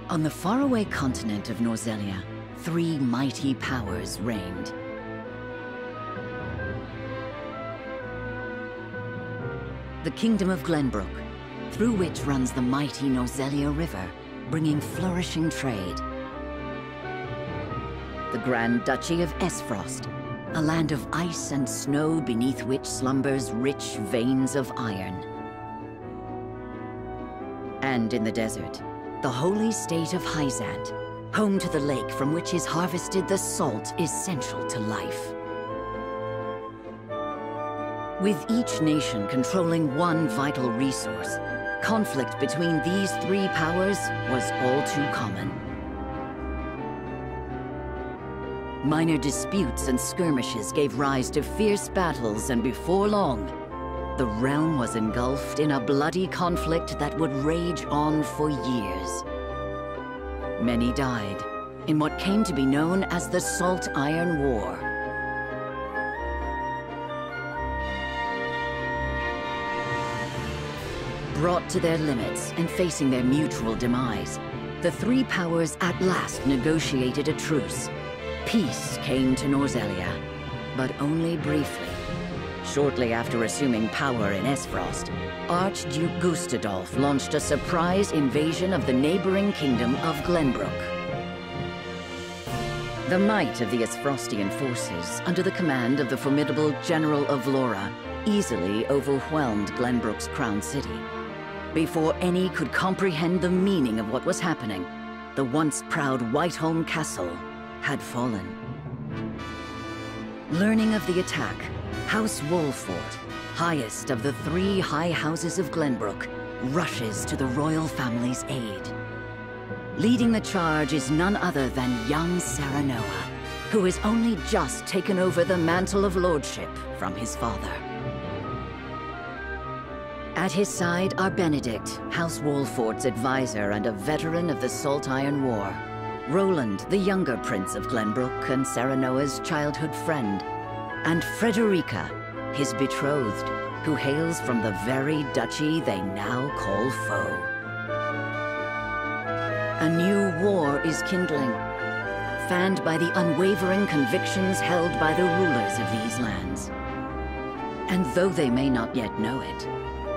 On the faraway continent of Norzelia, three mighty powers reigned. The Kingdom of Glenbrook, through which runs the mighty Norzelia River, bringing flourishing trade. The Grand Duchy of Esfrost, a land of ice and snow beneath which slumbers rich veins of iron. And in the desert, the holy state of Hyzant, home to the lake from which is harvested the salt essential to life. With each nation controlling one vital resource, conflict between these three powers was all too common. Minor disputes and skirmishes gave rise to fierce battles, and before long, the realm was engulfed in a bloody conflict that would rage on for years. Many died in what came to be known as the Salt Iron War. Brought to their limits and facing their mutual demise, the three powers at last negotiated a truce. Peace came to Norzelia, but only briefly. Shortly after assuming power in Esfrost, Archduke Gustadolf launched a surprise invasion of the neighboring kingdom of Glenbrook. The might of the Esfrostian forces, under the command of the formidable General of Lora, easily overwhelmed Glenbrook's crown city. Before any could comprehend the meaning of what was happening, the once proud Whiteholm Castle had fallen. Learning of the attack, House Wolfort, highest of the three high houses of Glenbrook, rushes to the royal family's aid. Leading the charge is none other than young Serenoa, who has only just taken over the mantle of lordship from his father. At his side are Benedict, House Wolfort's advisor and a veteran of the Salt Iron War, Roland, the younger prince of Glenbrook and Serenoa's childhood friend, and Frederica, his betrothed, who hails from the very duchy they now call foe. A new war is kindling, fanned by the unwavering convictions held by the rulers of these lands. And though they may not yet know it,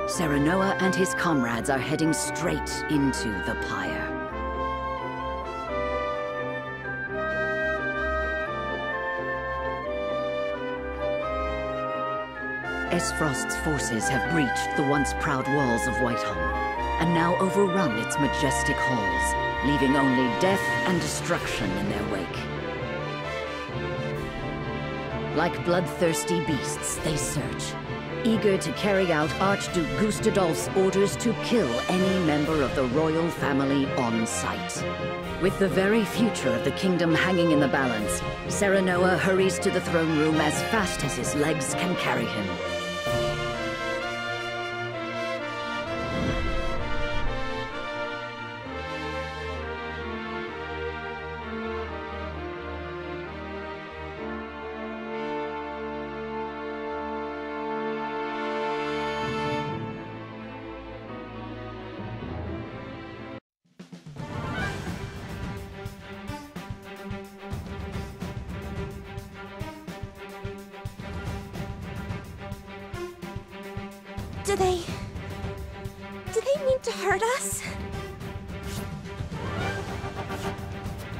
Serenoa and his comrades are heading straight into the pyre. Esfrost's forces have breached the once proud walls of Whiteholm, and now overrun its majestic halls, leaving only death and destruction in their wake. Like bloodthirsty beasts, they search, eager to carry out Archduke Gustadolf's orders to kill any member of the royal family on sight. With the very future of the kingdom hanging in the balance, Serenoa hurries to the throne room as fast as his legs can carry him. Do they mean to hurt us?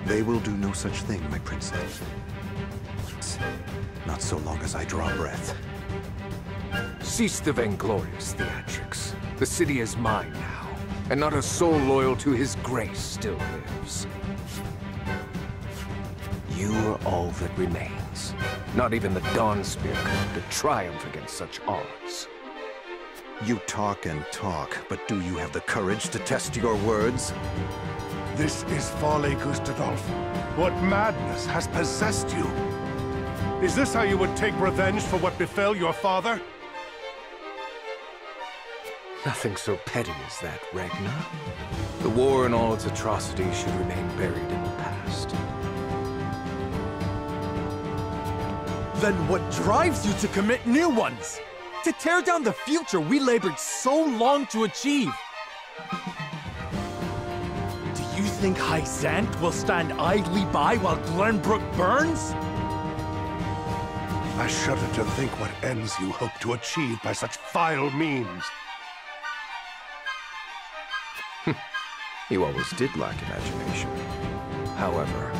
They will do no such thing, my princess. Not so long as I draw breath. Cease the vainglorious theatrics. The city is mine now, and not a soul loyal to his grace still lives. You are all that remains. Not even the Dawnspear could hope to triumph against such odds. You talk and talk, but do you have the courage to test your words? This is folly, Gustadolf. What madness has possessed you? Is this how you would take revenge for what befell your father? Nothing so petty as that, Ragnar. The war and all its atrocities should remain buried in the past. Then what drives you to commit new ones? To tear down the future we labored so long to achieve? Do you think Hysant will stand idly by while Glenbrook burns? I shudder to think what ends you hope to achieve by such vile means. You always did lack imagination. However,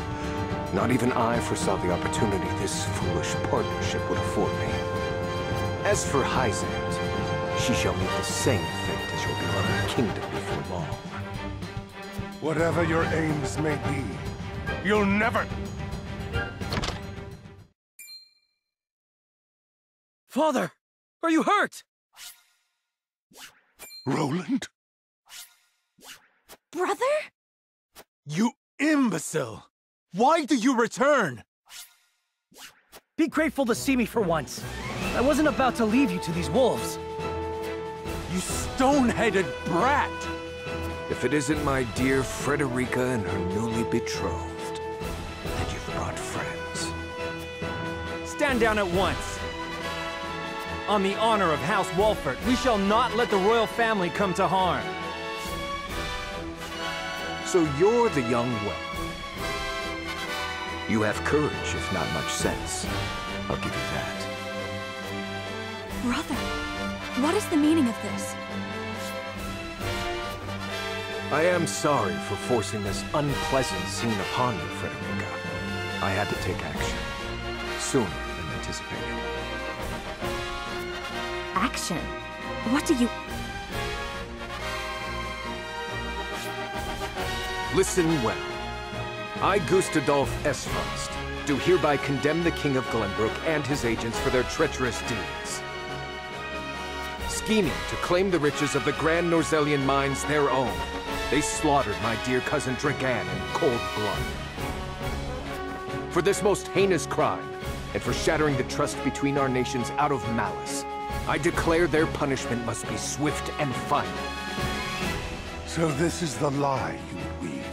not even I foresaw the opportunity this foolish partnership would afford me. As for Hysant, she shall meet the same fate as your beloved kingdom before long. Whatever your aims may be, you'll never... Father! Are you hurt? Roland? Brother? You imbecile! Why do you return? Be grateful to see me for once. I wasn't about to leave you to these wolves. You stone-headed brat! If it isn't my dear Frederica and her newly betrothed, and you've brought friends. Stand down at once. On the honor of House Wolfert, we shall not let the royal family come to harm. So you're the young whelp. You have courage, if not much sense. I'll give you that. Brother, what is the meaning of this? I am sorry for forcing this unpleasant scene upon you, Frederica. I had to take action. Sooner than anticipated. Action? What do you... Listen well. I, Gustadolf Esfrost, do hereby condemn the King of Glenbrook and his agents for their treacherous deeds. Scheming to claim the riches of the Grand Norzelian mines their own, they slaughtered my dear cousin Dragan in cold blood. For this most heinous crime, and for shattering the trust between our nations out of malice, I declare their punishment must be swift and final. So this is the lie you would weave.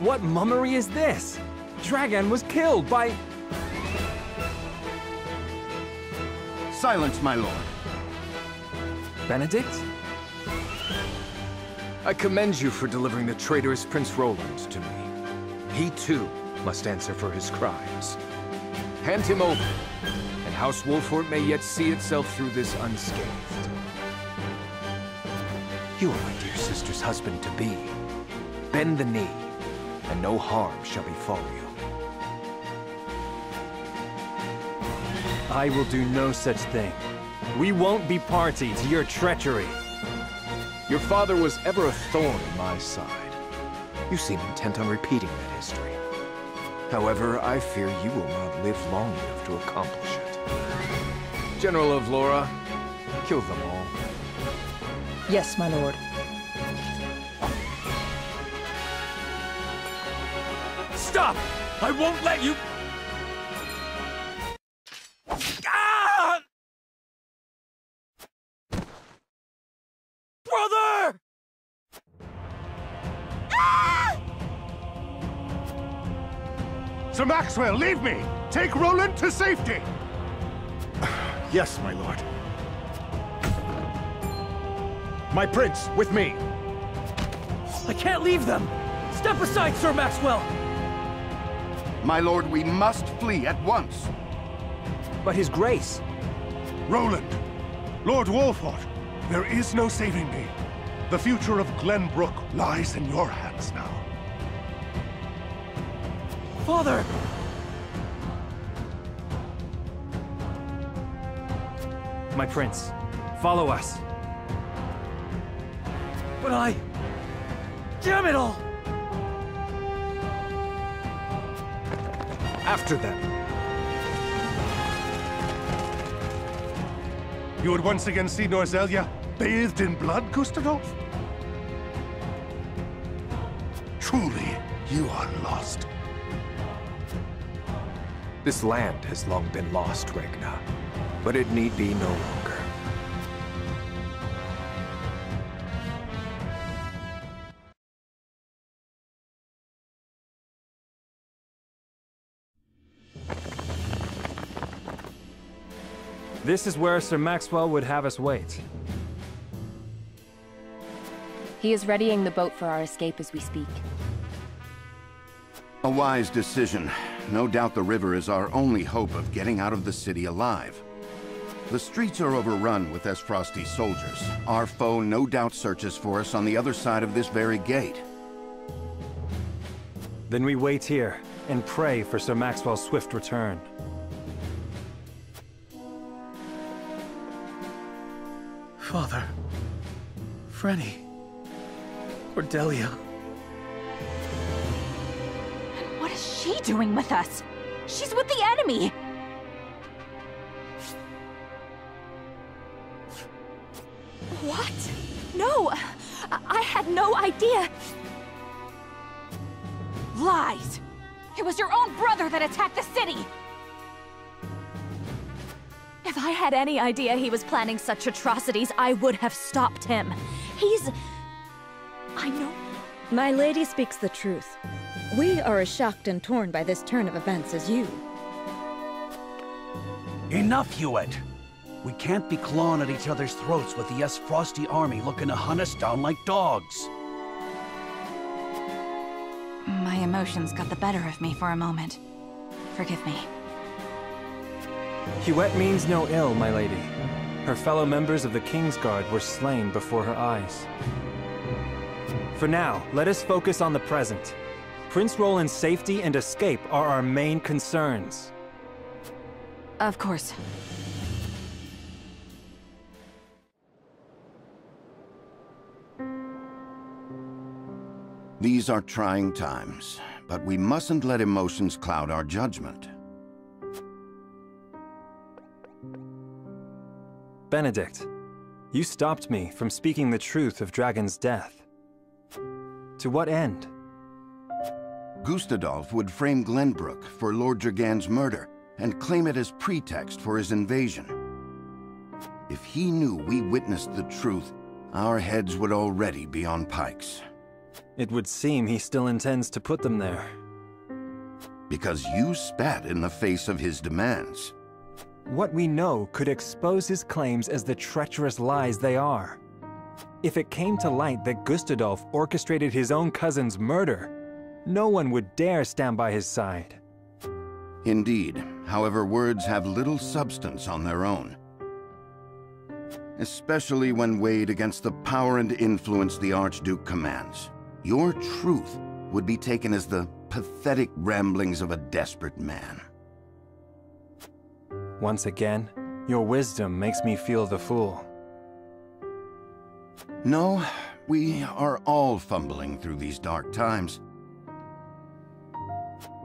What mummery is this? Dragan was killed by... Silence, my lord. Benedict? I commend you for delivering the traitorous Prince Roland to me. He too must answer for his crimes. Hand him over, and House Wolfert may yet see itself through this unscathed. You are my dear sister's husband-to-be. Bend the knee, and no harm shall befall you. I will do no such thing. We won't be party to your treachery. Your father was ever a thorn in my side. You seem intent on repeating that history. However, I fear you will not live long enough to accomplish it. General of Laura, kill them all. Yes, my lord. Stop! I won't let you... Ah! Brother! Ah! Sir Maxwell, leave me! Take Roland to safety! Yes, my lord. My prince, with me! I can't leave them! Step aside, Sir Maxwell! My lord, we must flee at once. But his grace... Roland! Lord Wolfert, there is no saving me. The future of Glenbrook lies in your hands now. Father! My prince, follow us. But I... Damn it all! After them. You would once again see Norzelia bathed in blood, Gustadolf? Truly, you are lost. This land has long been lost, Regna, but it need be no longer. This is where Sir Maxwell would have us wait. He is readying the boat for our escape as we speak. A wise decision. No doubt the river is our only hope of getting out of the city alive. The streets are overrun with Frosty soldiers. Our foe no doubt searches for us on the other side of this very gate. Then we wait here and pray for Sir Maxwell's swift return. Father, Frenny, Cordelia. And what is she doing with us? She's with the enemy! What? No! I had no idea! Lies! It was your own brother that attacked the city! If I had any idea he was planning such atrocities, I would have stopped him. I know... My lady speaks the truth. We are as shocked and torn by this turn of events as you. Enough, Hewitt! We can't be clawing at each other's throats with the Frosty army looking to hunt us down like dogs. My emotions got the better of me for a moment. Forgive me. Hewitt means no ill, my lady. Her fellow members of the Kingsguard were slain before her eyes. For now, let us focus on the present. Prince Roland's safety and escape are our main concerns. Of course. These are trying times, but we mustn't let emotions cloud our judgment. Benedict, you stopped me from speaking the truth of Dragon's death. To what end? Gustadolf would frame Glenbrook for Lord Dragan's murder and claim it as pretext for his invasion. If he knew we witnessed the truth, our heads would already be on pikes. It would seem he still intends to put them there. Because you spat in the face of his demands. What we know could expose his claims as the treacherous lies they are. If it came to light that Gustadolf orchestrated his own cousin's murder, no one would dare stand by his side. Indeed. However, words have little substance on their own. Especially when weighed against the power and influence the Archduke commands. Your truth would be taken as the pathetic ramblings of a desperate man. Once again, your wisdom makes me feel the fool. No, we are all fumbling through these dark times.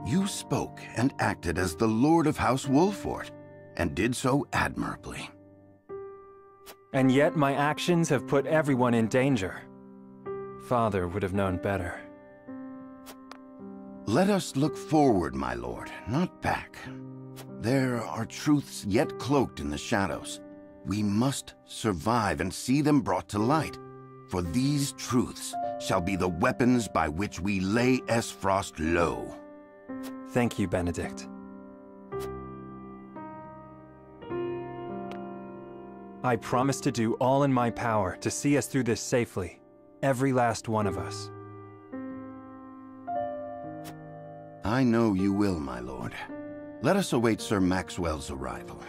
You spoke and acted as the Lord of House Wolfort, and did so admirably. And yet my actions have put everyone in danger. Father would have known better. Let us look forward, my lord, not back. There are truths yet cloaked in the shadows. We must survive and see them brought to light, for these truths shall be the weapons by which we lay Aesfrost low. Thank you, Benedict. I promise to do all in my power to see us through this safely, every last one of us. I know you will, my lord. Let us await Sir Maxwell's arrival.